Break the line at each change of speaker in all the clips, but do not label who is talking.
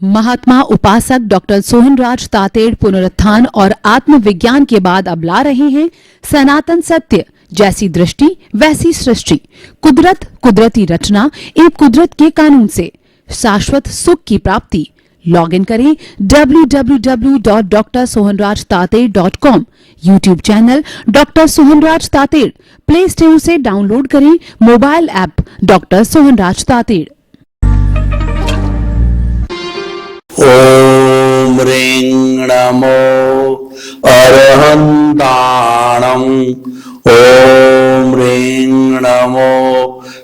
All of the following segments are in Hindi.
महात्मा उपासक डॉक्टर सोहनराज तातेड़ पुनरुत्थान और आत्मविज्ञान के बाद अब ला रहे हैं सनातन सत्य, जैसी दृष्टि वैसी सृष्टि, कुदरत, कुदरती रचना एवं कुदरत के कानून से शाश्वत सुख की प्राप्ति। लॉग इन करें www.drsohanrajtater.com, YouTube channel doctor Sohanraj Tated, play store से डाउनलोड करें mobile app doctor Sohanraj Tated.
ओम ह्रीं नमो अरहन्ताणं, ओम ह्रीं नमो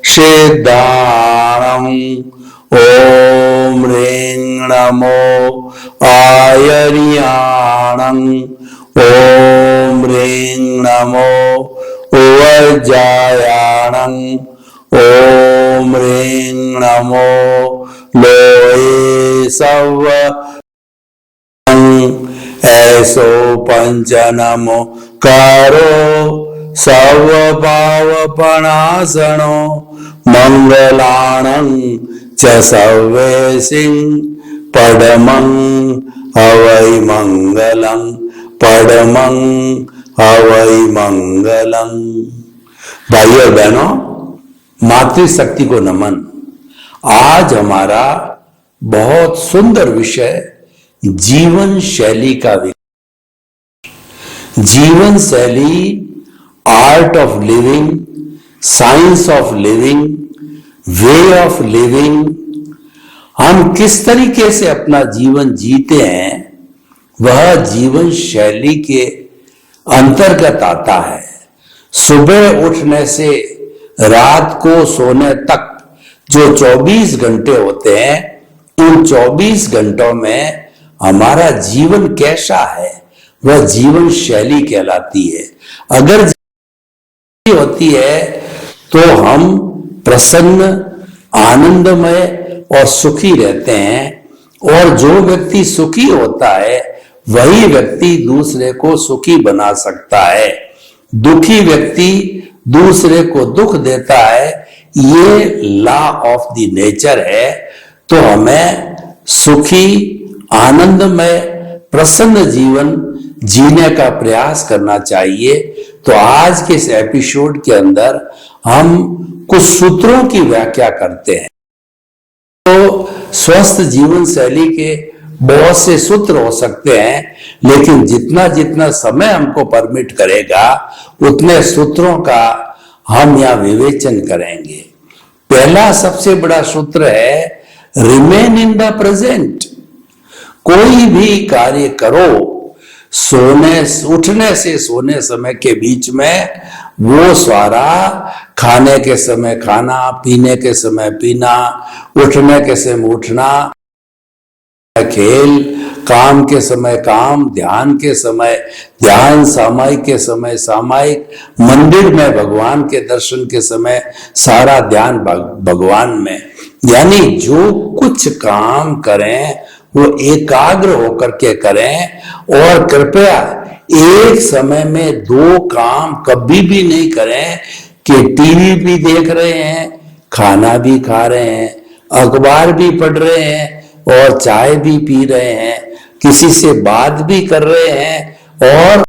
सिद्धाणं, ओम ह्रीं नमो आयर्याणं, ओम ह्रीं नमो उवज्जायाणं, ओम ह्रीं नमो लोये सव ऐसो पंच नमो कारो सर्व पावपनाशनो मंगलाणं च सर्वेसिं पदमं हवै मंगलं, पदमं हवै मंगलं। भाइयों बहनों, मातृशक्ति को नमन। आज हमारा बहुत सुंदर विषय जीवन शैली का जीवन शैली, art of living, science of living, way of living. हम किस तरीके से अपना जीवन जीते हैं, वह जीवन शैली के अंतर्गत आता है। सुबह उठने से रात को सोने तक जो 24 घंटे होते हैं, उन 24 घंटों में हमारा जीवन कैसा है, वह जीवन शैली कहलाती है। अगर होती है तो हम प्रसन्न, आनंदमय और सुखी रहते हैं। और जो व्यक्ति सुखी होता है वही व्यक्ति दूसरे को सुखी बना सकता है। दुखी व्यक्ति दूसरे को दुख देता है, ये लॉ ऑफ द नेचर है। तो हमें सुखी, आनंदमय, प्रसन्न जीवन जीने का प्रयास करना चाहिए। तो आज के इस एपिसोड के अंदर हम कुछ सूत्रों की व्याख्या करते हैं। तो स्वस्थ जीवन शैली के बहुत से सूत्र हो सकते हैं, लेकिन जितना जितना समय हमको परमिट करेगा उतने सूत्रों का हम यहाँ विवेचन करेंगे। पहला सबसे बड़ा सूत्र है रिमेन इन द प्रेजेंट। कोई भी कार्य करो, उठने से सोने समय के बीच में वो सारा, खाने के समय खाना, पीने के समय पीना, उठने के समय उठना, खेल, काम के समय काम, ध्यान के समय ध्यान, सामायिक के समय सामायिक, मंदिर में भगवान के दर्शन के समय सारा ध्यान भगवान में। यानी जो कुछ काम करें वो एकाग्र होकर के करें। और कृपया एक समय में दो काम कभी भी नहीं करें कि टीवी भी देख रहे हैं, खाना भी खा रहे हैं, अखबार भी पढ़ रहे हैं और चाय भी पी रहे हैं, किसी से बात भी कर रहे हैं और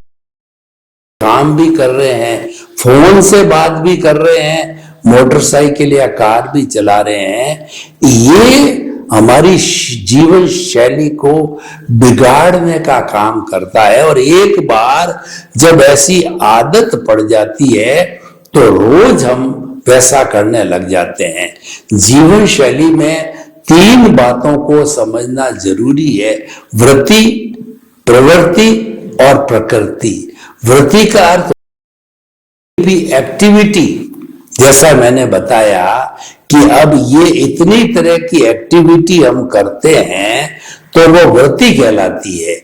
काम भी कर रहे हैं, फोन से बात भी कर रहे हैं, मोटरसाइकिल या कार भी चला रहे हैं। ये हमारी जीवन शैली को बिगाड़ने का काम करता है। और एक बार जब ऐसी आदत पड़ जाती है तो रोज हम वैसा करने लग जाते हैं। जीवन शैली में 3 बातों को समझना जरूरी है: वृत्ति, प्रवृत्ति और प्रकृति। वृत्ति का अर्थ भी एक्टिविटी, जैसा मैंने बताया कि अब ये इतनी तरह की एक्टिविटी हम करते हैं तो वो वृत्ति कहलाती है।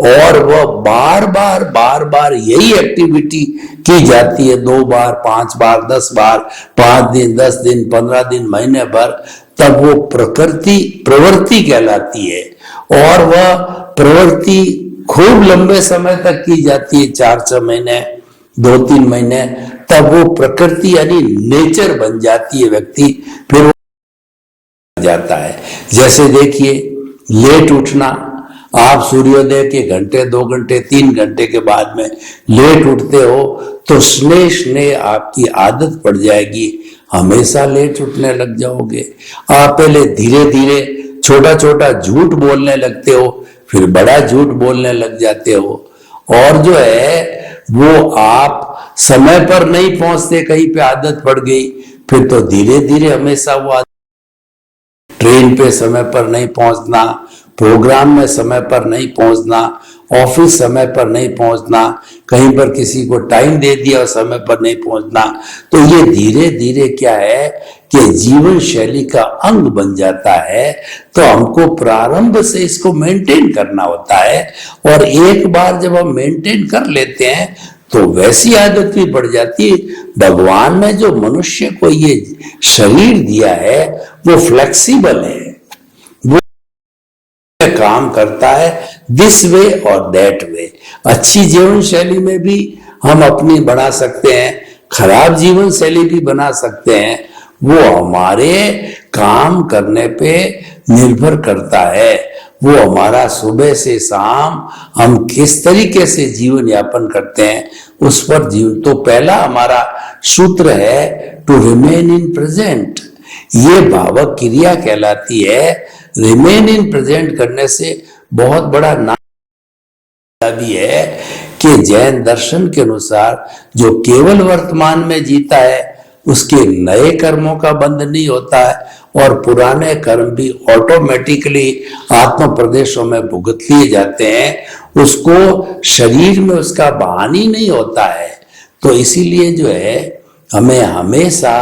और वो बार बार यही एक्टिविटी की जाती है, 2 बार, 5 बार, 10 बार, 5 दिन, 10 दिन, 15 दिन, महीने भर, तब वो प्रवृत्ति कहलाती है। और वह प्रवृत्ति खूब लंबे समय तक की जाती है, 4-6 महीने, 2-3 महीने, तब वो प्रकृति यानी नेचर बन जाती है। व्यक्ति फिर जाता है। जैसे देखिए लेट उठना, आप सूर्योदय के घंटे 2 घंटे 3 घंटे के बाद में लेट उठते हो तो स्नेह स्नेह आपकी आदत पड़ जाएगी, हमेशा लेट उठने लग जाओगे। आप पहले धीरे धीरे छोटा छोटा झूठ बोलने लगते हो, फिर बड़ा झूठ बोलने लग जाते हो, और जो है वो आप समय पर नहीं पहुंचते, कहीं पे आदत पड़ गई, फिर तो धीरे धीरे हमेशा वो ट्रेन पे समय पर नहीं पहुंचना, प्रोग्राम में समय पर नहीं पहुंचना, ऑफिस समय पर नहीं पहुंचना, कहीं पर किसी को टाइम दे दिया और समय पर नहीं पहुंचना, तो ये धीरे धीरे क्या है कि जीवन शैली का अंग बन जाता है। तो हमको प्रारंभ से इसको मेंटेन करना होता है, और एक बार जब हम मेंटेन कर लेते हैं तो वैसी आदत भी बढ़ जाती है। भगवान ने जो मनुष्य को ये शरीर दिया है वो फ्लेक्सिबल है, वो काम करता है दिस वे और दैट वे। अच्छी जीवन शैली में भी हम अपनी बना सकते हैं, खराब जीवन शैली भी बना सकते हैं, वो हमारे काम करने पे निर्भर करता है। वो हमारा सुबह से शाम हम किस तरीके से जीवन यापन करते हैं उस पर जीवन। तो पहला हमारा सूत्र है टू रिमेन इन प्रेजेंट, ये भावक क्रिया कहलाती है। रिमेन इन प्रेजेंट करने से बहुत बड़ा नाम भी है कि जैन दर्शन के अनुसार जो केवल वर्तमान में जीता है उसके नए कर्मों का बंध नहीं होता है, और पुराने कर्म भी ऑटोमेटिकली आत्म प्रदेशों में भुगत लिए जाते हैं, उसको शरीर में उसका भान ही नहीं होता है। तो इसीलिए जो है हमें हमेशा,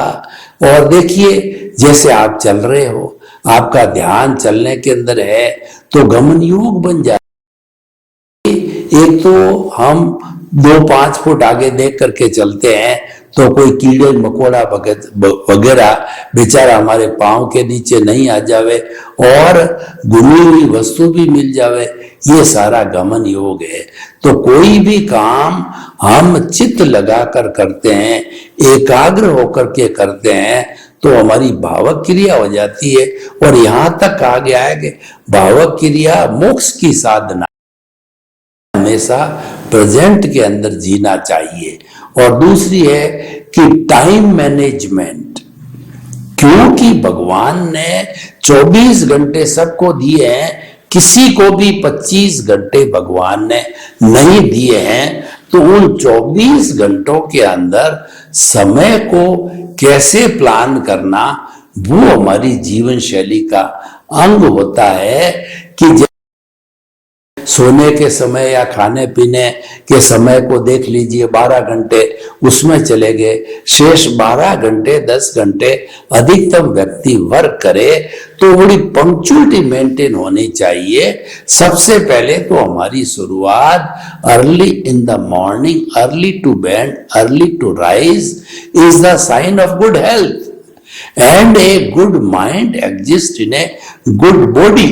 और देखिए जैसे आप चल रहे हो, आपका ध्यान चलने के अंदर है तो गमन योग बन जाए। एक तो हम 2-5 फुट आगे देख करके चलते हैं तो कोई कीड़े मकोड़ा वगैरह बेचारा हमारे पांव के नीचे नहीं आ जावे, और गुनी हुई वस्तु भी मिल जावे, ये सारा गमन योग है। तो कोई भी काम हम चित्त लगाकर करते हैं, एकाग्र होकर के करते हैं, तो हमारी भावक क्रिया हो जाती है। और यहां तक कहा गया है कि भावक क्रिया मोक्ष की साधना, हमेशा प्रेजेंट के अंदर जीना चाहिए। और दूसरी है कि टाइम मैनेजमेंट, क्योंकि भगवान ने 24 घंटे सबको दिए हैं, किसी को भी 25 घंटे भगवान ने नहीं दिए हैं। तो उन 24 घंटों के अंदर समय को कैसे प्लान करना, वो हमारी जीवन शैली का अंग होता है। कि सोने के समय या खाने पीने के समय को देख लीजिए, 12 घंटे उसमें चले गए, शेष 12 घंटे 10 घंटे अधिकतम व्यक्ति वर्क करे, तो बड़ी पंक्चुअलिटी मेंटेन होनी चाहिए। सबसे पहले तो हमारी शुरुआत early in the morning, early to bed, early to rise is the sign of good health and a good mind exist in a good body.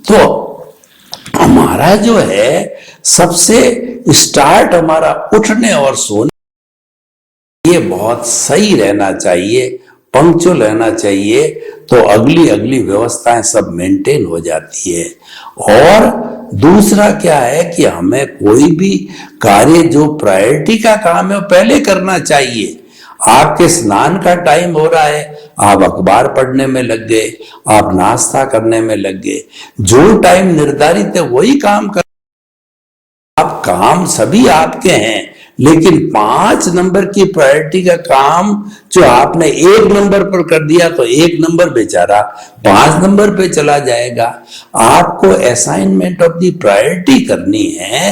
तो हमारा जो है सबसे स्टार्ट हमारा उठने और सोने, ये बहुत सही रहना चाहिए, पंक्चुअल रहना चाहिए, तो अगली अगली व्यवस्थाएं सब मेंटेन हो जाती है। और दूसरा क्या है कि हमें कोई भी कार्य जो प्रायोरिटी का काम है वो पहले करना चाहिए। आपके स्नान का टाइम हो रहा है, आप अखबार पढ़ने में लग गए, आप नाश्ता करने में लग गए, जो टाइम निर्धारित है वही काम कर। आप काम सभी आपके हैं, लेकिन 5 नंबर की प्रायोरिटी का काम जो आपने 1 नंबर पर कर दिया तो 1 नंबर बेचारा 5 नंबर पे चला जाएगा। आपको असाइनमेंट ऑफ द प्रायोरिटी करनी है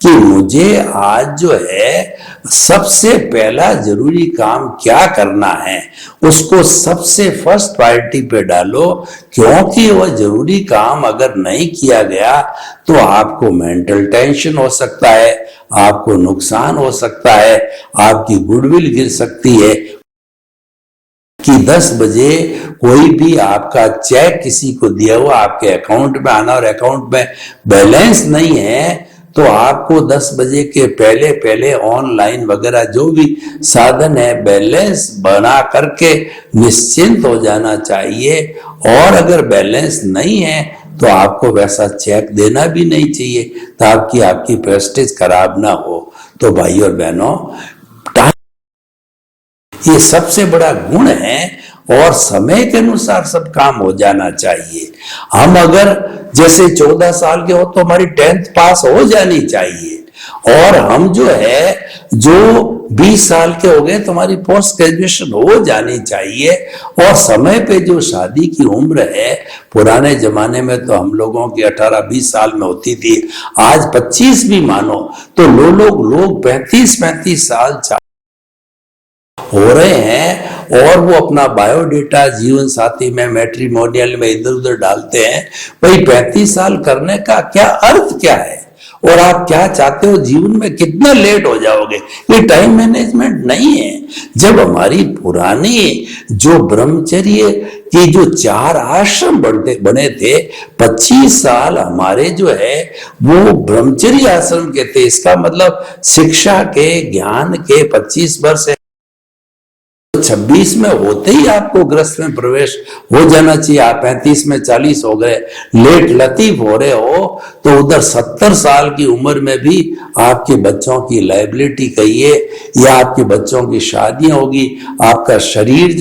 कि मुझे आज जो है सबसे पहला जरूरी काम क्या करना है, उसको सबसे फर्स्ट प्रायोरिटी पे डालो। क्योंकि वह जरूरी काम अगर नहीं किया गया तो आपको मेंटल टेंशन हो सकता है, आपको नुकसान हो सकता है, आपकी गुडविल गिर सकती है। कि 10 बजे कोई भी आपका चेक किसी को दिया हुआ आपके अकाउंट में आना और अकाउंट में बैलेंस नहीं है, तो आपको 10 बजे के पहले पहले ऑनलाइन वगैरह जो भी साधन है बैलेंस बना करके निश्चिंत हो जाना चाहिए। और अगर बैलेंस नहीं है तो आपको वैसा चेक देना भी नहीं चाहिए ताकि आपकी प्रेस्टीज खराब ना हो। तो भाई और बहनों, ये सबसे बड़ा गुण है और समय के अनुसार सब काम हो जाना चाहिए। हम अगर जैसे 14 साल के हो तो हमारी 10th पास हो जानी चाहिए, और हम जो 20 साल के हो गए तो हमारी पोस्ट ग्रेजुएशन हो जानी चाहिए। और समय पे जो शादी की उम्र है, पुराने जमाने में तो हम लोगों की 18-20 साल में होती थी, आज 25 भी मानो तो लोग 35-35 साल हो रहे हैं, और वो अपना बायोडेटा जीवन साथी में, मैट्रिमोनियल में इधर उधर डालते हैं। भाई 35 साल करने का क्या अर्थ क्या है, और आप क्या चाहते हो जीवन में, कितना लेट हो जाओगे? ये टाइम मैनेजमेंट नहीं है। जब हमारी पुरानी जो ब्रह्मचर्य की जो 4 आश्रम बने थे, 25 साल हमारे वो ब्रह्मचर्य आश्रम के थे। इसका मतलब शिक्षा के, ज्ञान के 25 वर्ष 26 में होते ही आपको गृहस्थ में प्रवेश हो जाना चाहिए। आप 35 में 40 हो गए, लेट लतीफ हो रहे हो, तो उधर 70 साल की उम्र में भी आपके बच्चों की लायबिलिटी कहिए, या आपके बच्चों की शादियां होगी, आपका शरीर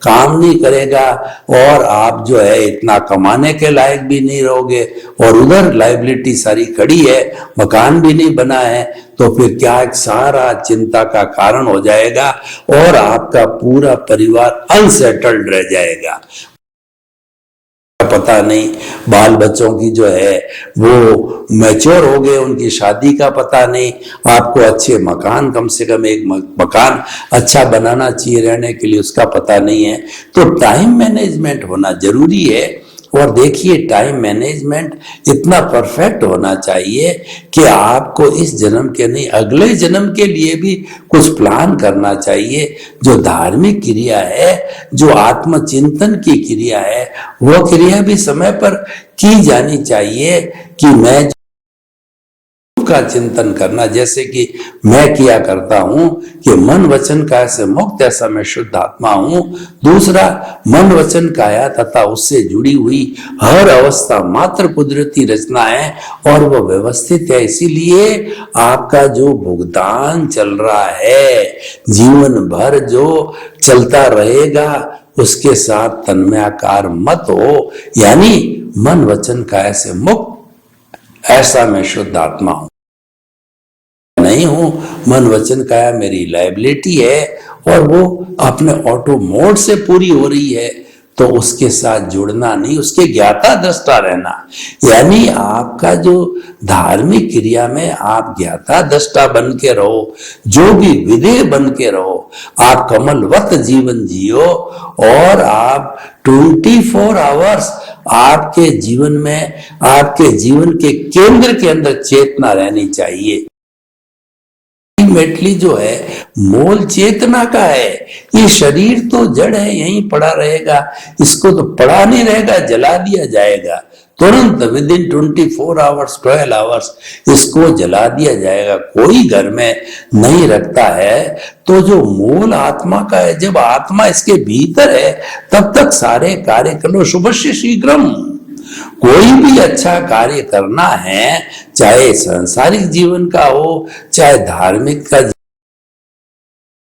काम नहीं करेगा, और आप इतना कमाने के लायक भी नहीं रहोगे, और उधर लायबिलिटी सारी खड़ी है, मकान भी नहीं बना है, तो फिर क्या एक सारा चिंता का कारण हो जाएगा, और आपका पूरा परिवार अनसेटल्ड रह जाएगा। पता नहीं बाल बच्चों की वो मैच्योर हो गए, उनकी शादी का पता नहीं, आपको अच्छे मकान, कम से कम एक मकान अच्छा बनाना चाहिए रहने के लिए, उसका पता नहीं है। तो टाइम मैनेजमेंट होना जरूरी है। और देखिए, टाइम मैनेजमेंट इतना परफेक्ट होना चाहिए कि आपको इस जन्म के नहीं, अगले जन्म के लिए भी कुछ प्लान करना चाहिए। जो धार्मिक क्रिया है, जो आत्मचिंतन की क्रिया है, वो क्रिया भी समय पर की जानी चाहिए। कि मैं का चिंतन करना, जैसे कि मैं किया करता हूं कि मन वचन काया से मुक्त, ऐसा मैं शुद्ध आत्मा हूं। दूसरा, मन वचन काया तथा उससे जुड़ी हुई हर अवस्था मात्र कुदरती रचना है, और वो व्यवस्थित है। इसीलिए आपका जो भुगतान चल रहा है, जीवन भर जो चलता रहेगा, उसके साथ तन्मयाकार मत हो। यानी मन वचन काया से मुक्त, ऐसा मैं शुद्ध आत्मा हूं नहीं हूं। मन वचन काया मेरी लायबिलिटी है, और वो अपने ऑटो मोड से पूरी हो रही है, तो उसके साथ जुड़ना नहीं, उसके ज्ञाता दृष्टा रहना। यानी आपका जो धार्मिक क्रिया में आप ज्ञाता दृष्टा बन के रहो, जो भी विधेय बन के रहो, आप कमलवत जीवन जियो, और आप 24 आवर्स आपके जीवन में, आपके जीवन के केंद्र के अंदर चेतना रहनी चाहिए। अल्टीमेटली मोल चेतना का है। ये शरीर तो जड़ है, यहीं पड़ा रहेगा, इसको तो पड़ा नहीं रहेगा, जला दिया जाएगा तुरंत, विद इन 24 आवर्स 12 आवर्स इसको जला दिया जाएगा। कोई घर में नहीं रखता है। तो जो मूल आत्मा का है, जब आत्मा इसके भीतर है, तब तक सारे कार्य कर लो, शुभस्य शीघ्रम। कोई भी अच्छा कार्य करना है, चाहे सांसारिक जीवन का हो, चाहे धार्मिक का,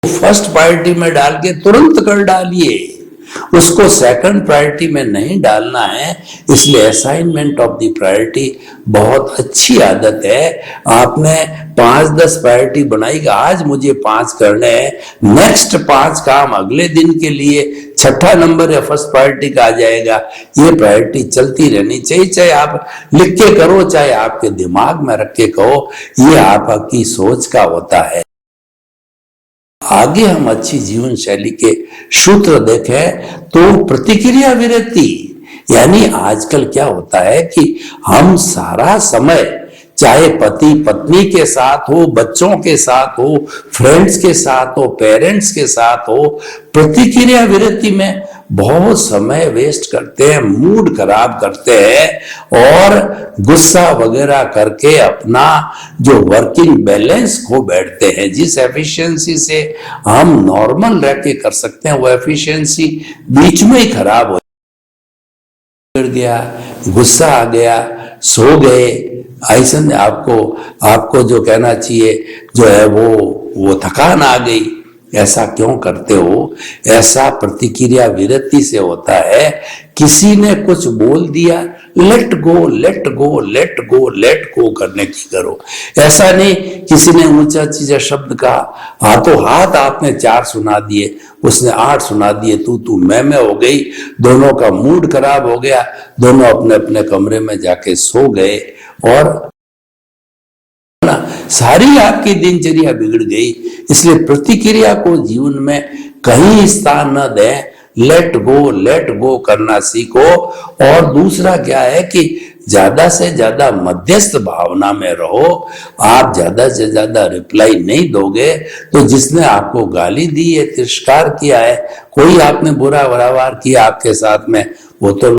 फर्स्ट प्रायोरिटी में डाल के तुरंत कर डालिए, उसको सेकंड प्रायोरिटी में नहीं डालना है। इसलिए असाइनमेंट ऑफ द प्रायोरिटी बहुत अच्छी आदत है। आपने 5-10 प्रायोरिटी बनाई, आज मुझे 5 करने हैं, नेक्स्ट 5 काम अगले दिन के लिए 6ठा नंबर या फर्स्ट प्रायोरिटी का आ जाएगा। ये प्रायोरिटी चलती रहनी चाहिए, चाहे आप लिख के करो, चाहे आपके दिमाग में रख के कहो, ये आपकी सोच का होता है। आगे हम अच्छी जीवन शैली के सूत्र देखें तो प्रतिक्रिया विरति, यानी आजकल क्या होता है कि हम सारा समय, चाहे पति पत्नी के साथ हो, बच्चों के साथ हो, फ्रेंड्स के साथ हो, पेरेंट्स के साथ हो, प्रतिक्रिया विरति में बहुत समय वेस्ट करते हैं, मूड खराब करते हैं, और गुस्सा वगैरह करके अपना जो वर्किंग बैलेंस खो बैठते हैं। जिस एफिशिएंसी से हम नॉर्मल रह के कर सकते हैं, वो एफिशिएंसी बीच में ही खराब हो गया, गुस्सा आ गया, सो गए, ऐसा आपको जो कहना चाहिए जो है वो थकान आ गई, ऐसा क्यों करते हो? ऐसा प्रतिक्रिया विरक्ति से होता है। किसी ने कुछ बोल दिया, let go let go let go let go करने की करो। ऐसा नहीं किसी ने ऊंचा चीजा शब्द कहा, हाथों हाथ आपने 4 सुना दिए, उसने 8 सुना दिए, तू मैं हो गई, दोनों का मूड खराब हो गया, दोनों अपने अपने कमरे में जाके सो गए और सारी आपकी दिनचर्या बिगड़ गई। इसलिए प्रतिक्रिया को जीवन में कहीं स्थान न दें, लेट गो करना सीखो। और दूसरा क्या है कि ज्यादा से ज्यादा मध्यस्थ भावना में रहो। आप ज्यादा से ज्यादा रिप्लाई नहीं दोगे तो जिसने आपको गाली दी है, तिरस्कार किया है, कोई आपने बुरा व्यवहार किया आपके साथ में, वो तो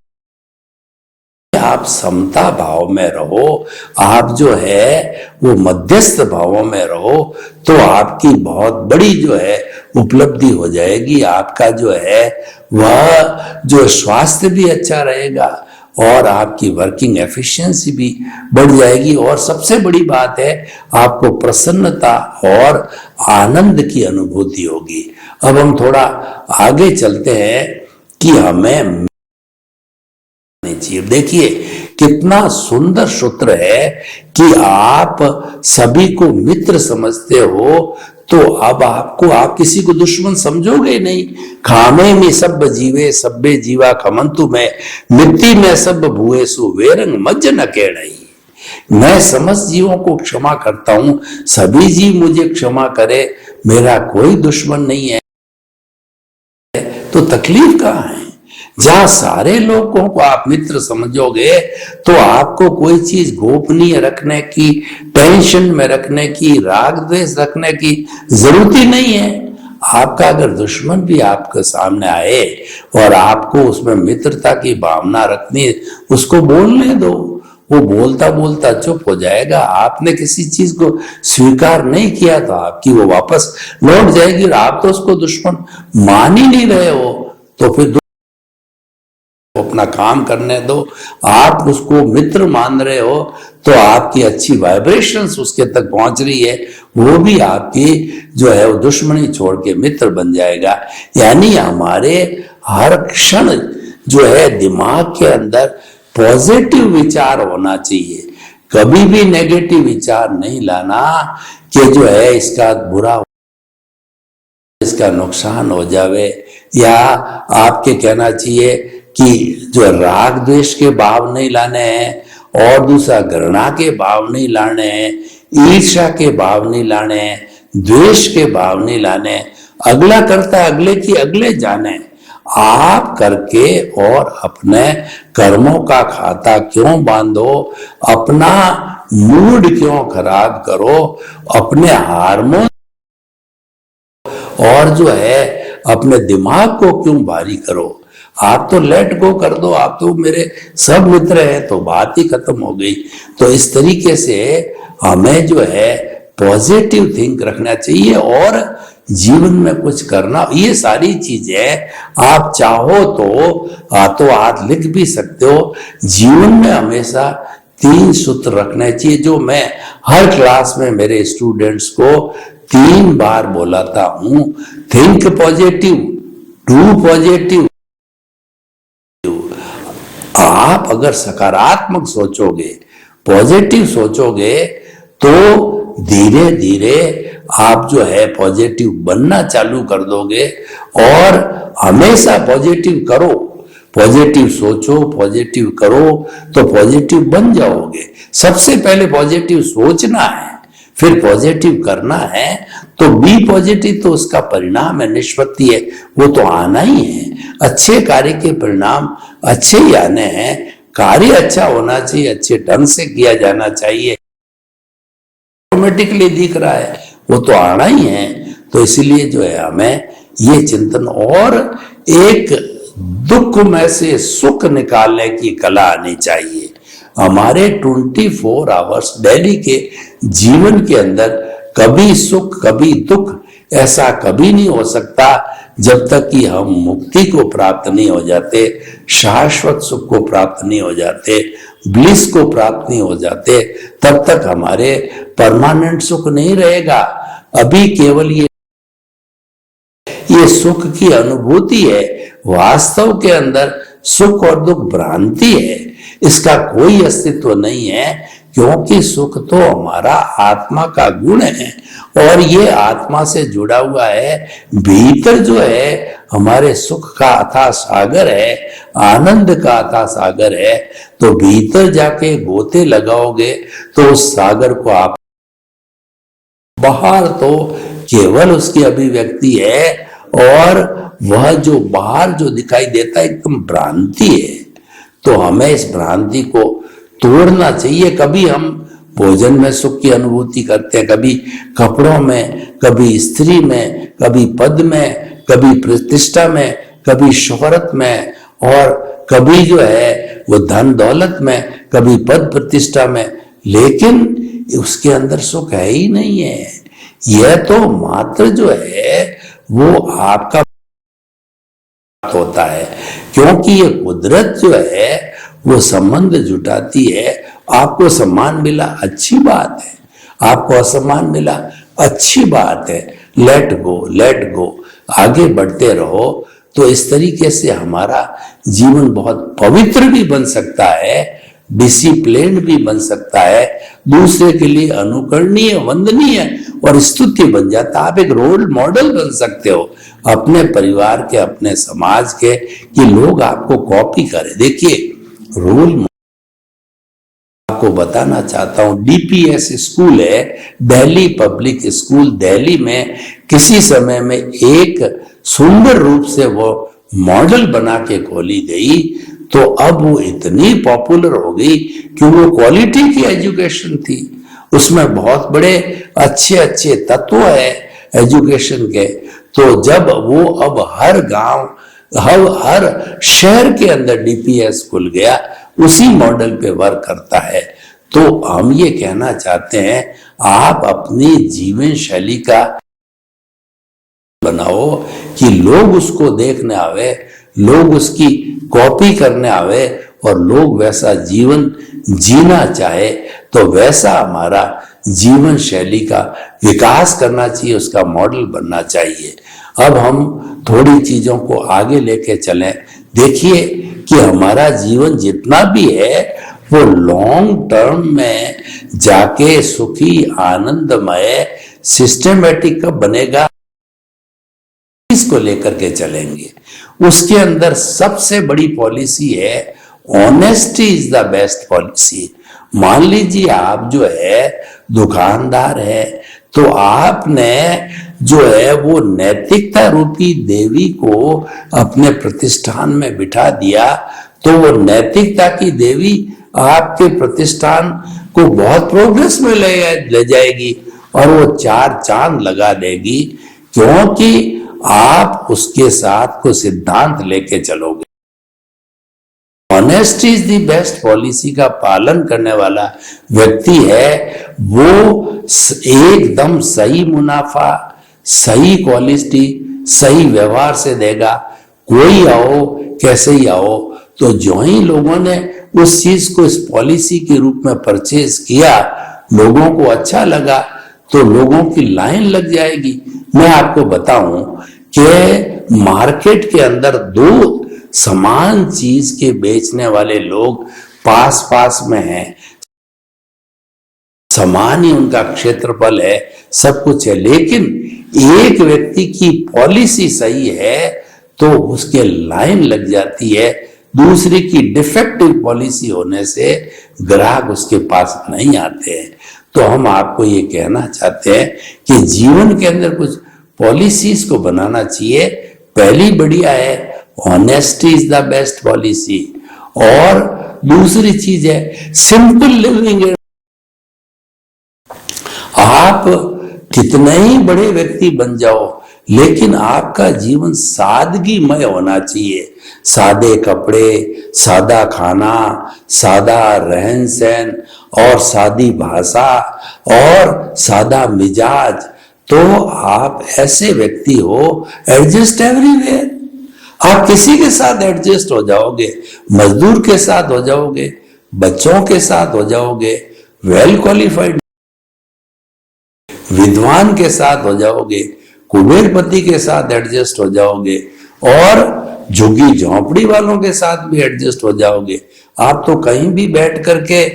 आप समता भाव में रहो, आप जो है वो मध्यस्थ भावों में रहो, तो आपकी बहुत बड़ी जो है उपलब्धि हो जाएगी। आपका जो है वह जो स्वास्थ्य भी अच्छा रहेगा और आपकी वर्किंग एफिशिएंसी भी बढ़ जाएगी। और सबसे बड़ी बात है, आपको प्रसन्नता और आनंद की अनुभूति होगी। अब हम थोड़ा आगे चलते हैं कि हमें चाहिए। देखिए कितना सुंदर सूत्र है कि आप सभी को मित्र समझते हो, तो अब आप किसी को दुश्मन समझोगे नहीं। खामे में सब जीवे सब्बे जीवा खमंतु में, मिट्टी में सब भुए सु वेरंग मज्ज न केड़ई। मैं समस्त जीवों को क्षमा करता हूं, सभी जीव मुझे क्षमा करे, मेरा कोई दुश्मन नहीं है, तो तकलीफ कहां है? जहां सारे लोगों को आप मित्र समझोगे तो आपको कोई चीज गोपनीय रखने की, टेंशन में रखने की, राग द्वेष रखने की जरूरत ही नहीं है। आपका अगर दुश्मन भी आपके सामने आए और आपको उसमें मित्रता की भावना रखनी है, उसको बोलने दो, वो बोलता बोलता चुप हो जाएगा। आपने किसी चीज को स्वीकार नहीं किया तो आपकी वो वापस लौट जाएगी। और आप तो उसको दुश्मन मान ही नहीं रहे हो, तो फिर अपना काम करने दो। आप उसको मित्र मान रहे हो तो आपकी अच्छी वाइब्रेशंस उसके तक पहुंच रही है, वो भी आपकी जो है वो दुश्मनी छोड़ के मित्र बन जाएगा। यानी हमारे हर क्षण जो है दिमाग के अंदर पॉजिटिव विचार होना चाहिए, कभी भी नेगेटिव विचार नहीं लाना कि जो है इसका बुरा, इसका नुकसान हो जावे, या आपके कहना चाहिए कि जो राग द्वेष के भाव नहीं लाने हैं, और दूसरा घृणा के भाव नहीं लाने हैं, ईर्ष्या के भाव नहीं लाने हैं, द्वेष के भाव नहीं लाने। अगला करता अगले की अगले जाने, आप करके और अपने कर्मों का खाता क्यों बांधो, अपना मूड क्यों खराब करो, अपने हार्मोन और जो है अपने दिमाग को क्यों भारी करो। आप तो लेट गो कर दो, आप तो मेरे सब मित्र हैं, तो बात ही खत्म हो गई। तो इस तरीके से हमें जो है पॉजिटिव थिंक रखना चाहिए और जीवन में कुछ करना। ये सारी चीजें आप चाहो तो हाथ लिख भी सकते हो। जीवन में हमेशा 3 सूत्र रखने चाहिए, जो मैं हर क्लास में मेरे स्टूडेंट्स को 3 बार बोलाता हूं। Think positive, do positive. आप अगर सकारात्मक सोचोगे, पॉजिटिव सोचोगे, तो धीरे धीरे आप जो है पॉजिटिव बनना चालू कर दोगे। और हमेशा पॉजिटिव करो, पॉजिटिव सोचो, पॉजिटिव करो, तो पॉजिटिव बन जाओगे। सबसे पहले पॉजिटिव सोचना है, फिर पॉजिटिव करना है, तो बी पॉजिटिव, तो उसका परिणाम है, निष्पत्ति है, वो तो आना ही है। अच्छे कार्य के परिणाम अच्छे ही आने हैं। कार्य अच्छा होना चाहिए, अच्छे ढंग से किया जाना चाहिए, ऑटोमेटिकली दिख रहा है, वो तो आना ही है। तो इसलिए जो है हमें ये चिंतन और एक दुख में से सुख निकालने की कला आनी चाहिए। हमारे 24 आवर्स डेली के जीवन के अंदर कभी सुख कभी दुख ऐसा कभी नहीं हो सकता। जब तक कि हम मुक्ति को प्राप्त नहीं हो जाते, शाश्वत सुख को प्राप्त नहीं हो जाते, ब्लिस को प्राप्त नहीं हो जाते, तब तक हमारे परमानेंट सुख नहीं रहेगा। अभी केवल ये सुख की अनुभूति है, वास्तव के अंदर सुख और दुख भ्रांति है, इसका कोई अस्तित्व नहीं है, क्योंकि सुख तो हमारा आत्मा का गुण है और ये आत्मा से जुड़ा हुआ है। भीतर जो है हमारे सुख का अथाह सागर है, आनंद का अथाह सागर है। तो भीतर जाके गोते लगाओगे तो उस सागर को आप, बाहर तो केवल उसकी अभिव्यक्ति है और वह जो बाहर जो दिखाई देता है एकदम भ्रांति है। तो हमें इस भ्रांति को तोड़ना चाहिए। कभी हम भोजन में सुख की अनुभूति करते हैं, कभी कपड़ों में, कभी स्त्री में, कभी पद में, कभी प्रतिष्ठा में, कभी शोहरत में, और कभी जो है वो धन दौलत में, कभी पद प्रतिष्ठा में, लेकिन उसके अंदर सुख है ही नहीं है। यह तो मात्र जो है वो आपका होता है, क्योंकि ये कुदरत जो है वो संबंध जुटाती है। आपको सम्मान मिला, अच्छी बात है, आपको असम्मान मिला, अच्छी बात है, लेट गो, आगे बढ़ते रहो। तो इस तरीके से हमारा जीवन बहुत पवित्र भी बन सकता है, डिसिप्लिन भी बन सकता है, दूसरे के लिए अनुकरणीय, वंदनीय और स्तुत्य बन जाता है। आप एक रोल मॉडल बन सकते हो अपने परिवार के, अपने समाज के, कि लोग आपको कॉपी करें। देखिए, रोल आपको बताना चाहता हूं, डीपीएस स्कूल है, दिल्ली पब्लिक स्कूल, दिल्ली में किसी समय में एक सुंदर रूप से वो मॉडल बना के खोली गई। तो अब वो इतनी पॉपुलर हो गई कि वो क्वालिटी की एजुकेशन थी, उसमें बहुत बड़े अच्छे अच्छे तत्व है एजुकेशन के। तो जब वो अब हर गांव, हर शहर के अंदर डीपीएस खुल गया, उसी मॉडल पे वर्क करता है। तो हम ये कहना चाहते हैं, आप अपनी जीवन शैली का बनाओ कि लोग उसको देखने आवे, लोग उसकी कॉपी करने आवे और लोग वैसा जीवन जीना चाहे। तो वैसा हमारा जीवन शैली का विकास करना चाहिए, उसका मॉडल बनना चाहिए। अब हम थोड़ी चीजों को आगे लेके चलें। देखिए कि हमारा जीवन जितना भी है वो लॉन्ग टर्म में जाके सुखी, आनंदमय, सिस्टमेटिक कब बनेगा, इसको लेकर के चलेंगे। उसके अंदर सबसे बड़ी पॉलिसी है, honesty is the best policy. मान लीजिए आप जो है दुकानदार है, तो आपने जो है वो नैतिकता रूपी देवी को अपने प्रतिष्ठान में बिठा दिया, तो वो नैतिकता की देवी आपके प्रतिष्ठान को बहुत प्रोग्रेस में ले जाएगी और वो 4 चांद लगा देगी, क्योंकि आप उसके साथ को सिद्धांत लेके चलोगे। Honesty is the best policy का पालन करने वाला व्यक्ति है वो एकदम सही मुनाफा, सही क्वालिटी, सही व्यवहार से देगा। कोई आओ, कैसे ही आओ, तो जो ही लोगों ने उस चीज को इस पॉलिसी के रूप में परचेज किया, लोगों को अच्छा लगा, तो लोगों की लाइन लग जाएगी। मैं आपको बताऊं कि मार्केट के अंदर 2 समान चीज के बेचने वाले लोग पास पास में हैं, समान ही उनका क्षेत्रफल है, सब कुछ है, लेकिन एक व्यक्ति की पॉलिसी सही है तो उसके लाइन लग जाती है। दूसरे की डिफेक्टिव पॉलिसी होने से ग्राहक उसके पास नहीं आते हैं। तो हम आपको ये कहना चाहते हैं कि जीवन के अंदर कुछ पॉलिसीज को बनाना चाहिए। पहली बढ़िया है, honesty is the best policy, और दूसरी चीज है सिंपल लिविंग। आप कितने ही बड़े व्यक्ति बन जाओ, लेकिन आपका जीवन सादगीमय होना चाहिए। सादे कपड़े, सादा खाना, सादा रहन सहन और सादी भाषा और सादा मिजाज, तो आप ऐसे व्यक्ति हो, एडजस्ट एवरीवेयर। आप किसी के साथ एडजस्ट हो जाओगे, मजदूर के साथ हो जाओगे, बच्चों के साथ हो जाओगे, वेल क्वालिफाइड विद्वान के साथ हो जाओगे, कुबेरपति के साथ एडजस्ट हो जाओगे, और झुग्गी झोंपड़ी वालों के साथ भी एडजस्ट हो जाओगे। आप तो कहीं भी बैठ करके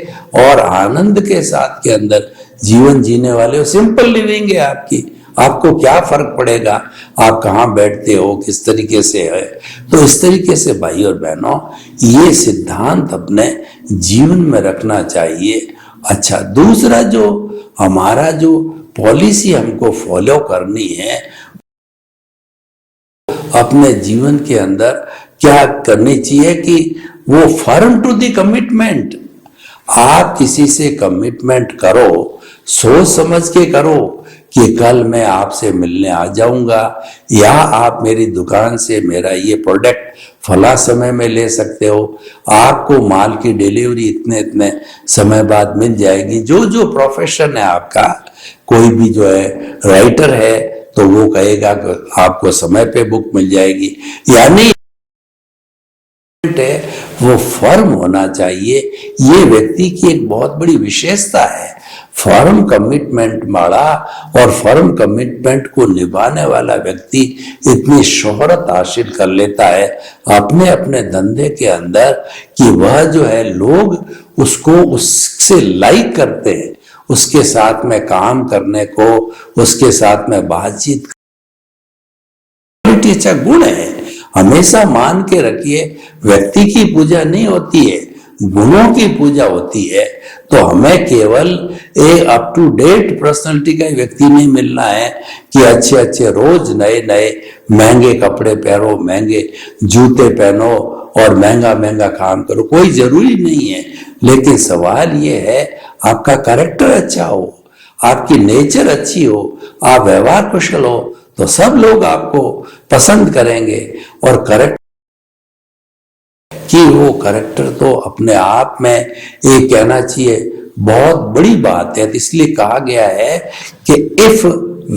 और आनंद के साथ के अंदर जीवन जीने वाले हो। सिंपल लिविंग है आपकी, आपको क्या फर्क पड़ेगा आप कहाँ बैठते हो, किस तरीके से है। तो इस तरीके से भाई और बहनों, ये सिद्धांत अपने जीवन में रखना चाहिए। अच्छा, दूसरा जो हमारा जो पॉलिसी हमको फॉलो करनी है अपने जीवन के अंदर, क्या करनी चाहिए कि वो फर्म टू द कमिटमेंट। आप किसी से कमिटमेंट करो, सोच समझ के करो कि कल मैं आपसे मिलने आ जाऊंगा, या आप मेरी दुकान से मेरा ये प्रोडक्ट फला समय में ले सकते हो, आपको माल की डिलीवरी इतने इतने समय बाद मिल जाएगी। जो जो प्रोफेशन है आपका, कोई भी जो है राइटर है तो वो कहेगा कि आपको समय पे बुक मिल जाएगी। यानी है वो फर्म होना चाहिए। ये व्यक्ति की एक बहुत बड़ी विशेषता है, फर्म कमिटमेंट वाला। और फर्म कमिटमेंट को निभाने वाला व्यक्ति इतनी शोहरत हासिल कर लेता है अपने अपने धंधे के अंदर कि वह जो है लोग उसको उससे लाइक करते हैं, उसके साथ में काम करने को, उसके साथ में बातचीत। अच्छा गुण है, हमेशा मान के रखिए, व्यक्ति की पूजा नहीं होती है, गुणों की पूजा होती है। तो हमें केवल एक अप टू डेट पर्सनालिटी का व्यक्ति नहीं मिलना है कि अच्छे अच्छे रोज नए नए महंगे कपड़े पहनो, महंगे जूते पहनो और महंगा महंगा काम करो, कोई जरूरी नहीं है। लेकिन सवाल ये है आपका कैरेक्टर अच्छा हो, आपकी नेचर अच्छी हो, आप व्यवहार कुशल हो, तो सब लोग आपको पसंद करेंगे। और करेक्टर कि वो करेक्टर तो अपने आप में एक कहना चाहिए बहुत बड़ी बात है। इसलिए कहा गया है कि if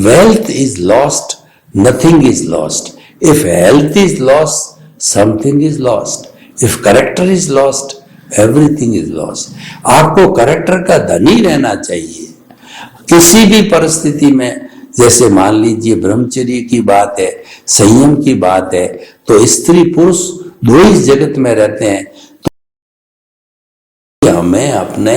wealth is lost nothing is lost, if health is lost something is lost, if character is lost everything is lost. आपको करेक्टर का धनी रहना चाहिए किसी भी परिस्थिति में। जैसे मान लीजिए ब्रह्मचर्य की बात है, संयम की बात है, तो स्त्री पुरुष दो इस जगत में रहते हैं, तो हमें अपने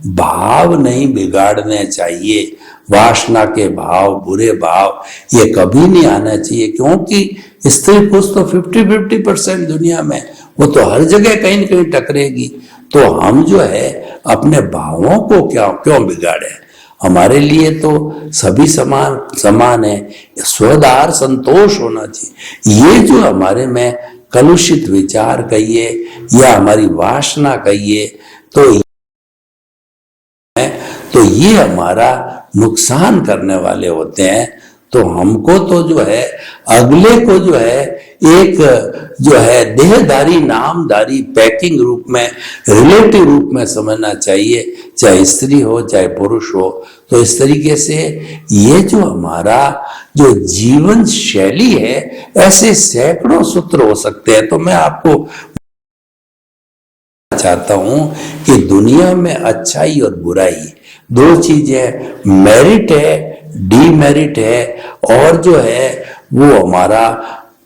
भाव नहीं बिगाड़ने चाहिए। वासना के भाव, बुरे भाव ये कभी नहीं आना चाहिए, क्योंकि स्त्री पुरुष तो 50-50% दुनिया में, वो तो हर जगह कहीं न कहीं टकरेगी। तो हम जो है अपने भावों को क्यों बिगाड़े। हमारे लिए तो सभी समान है, स्वदार संतोष होना चाहिए। ये जो हमारे में कलुषित विचार कहिए या हमारी वासना कहिए, तो ये हमारा नुकसान करने वाले होते हैं। तो हमको तो जो है अगले को जो है एक जो है देहधारी नामधारी पैकिंग रूप में, रिलेटिव रूप में समझना चाहिए, चाहे स्त्री हो चाहे पुरुष हो। तो इस तरीके से ये जो हमारा जो जीवन शैली है, ऐसे सैकड़ों सूत्र हो सकते हैं। तो मैं आपको चाहता हूं कि दुनिया में अच्छाई और बुराई दो चीजें, मेरिट है, डीमेरिट है, और जो है वो हमारा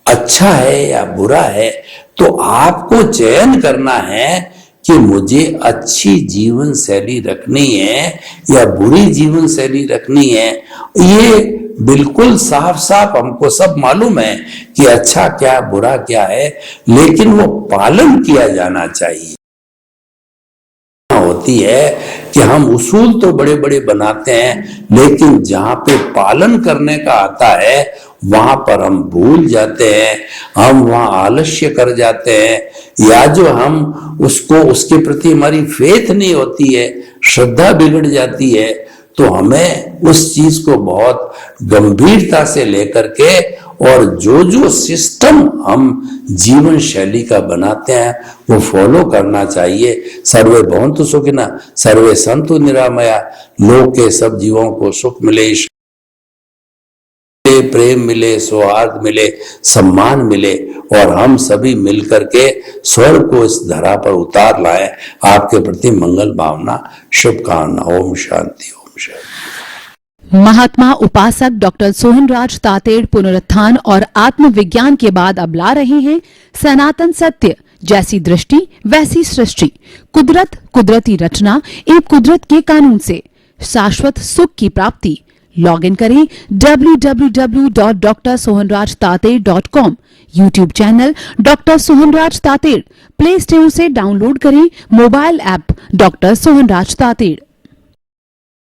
अच्छा है या बुरा है। तो आपको चयन करना है कि मुझे अच्छी जीवन शैली रखनी है या बुरी जीवन शैली रखनी है। ये बिल्कुल साफ साफ हमको सब मालूम है कि अच्छा क्या बुरा क्या है, लेकिन वो पालन किया जाना चाहिए। होती है कि हम उसूल तो बड़े बड़े बनाते हैं, लेकिन जहां पे पालन करने का आता है वहां पर हम भूल जाते हैं, हम वहां आलस्य कर जाते हैं, या जो हम उसको उसके प्रति हमारी फेथ नहीं होती है, श्रद्धा बिगड़ जाती है। तो हमें उस चीज को बहुत गंभीरता से लेकर के, और जो जो सिस्टम हम जीवन शैली का बनाते हैं वो फॉलो करना चाहिए। सर्वे भवन्तु सुखिनः, सर्वे सन्तु निरामया, लोक के सब जीवों को सुख मिले। मिले, प्रेम मिले, सौहार्द मिले, सम्मान मिले और हम सभी मिलकर के स्वर्ग को इस धरा पर उतार लाएं। आपके प्रति मंगल भावना, शुभकामना। ओम शांति, ओम शांति।
महात्मा उपासक डॉक्टर सोहनराज तातेड़ पुनरुत्थान और आत्मविज्ञान के बाद अब ला रहे हैं सनातन सत्य, जैसी दृष्टि वैसी सृष्टि, कुदरत, कुदरती रचना एवं कुदरत के कानून से शाश्वत सुख की प्राप्ति। लॉग इन करें www.drsohanrajtater.com, YouTube channel doctor Sohanraj Tated, play store से डाउनलोड करें mobile app doctor Sohanraj Tated.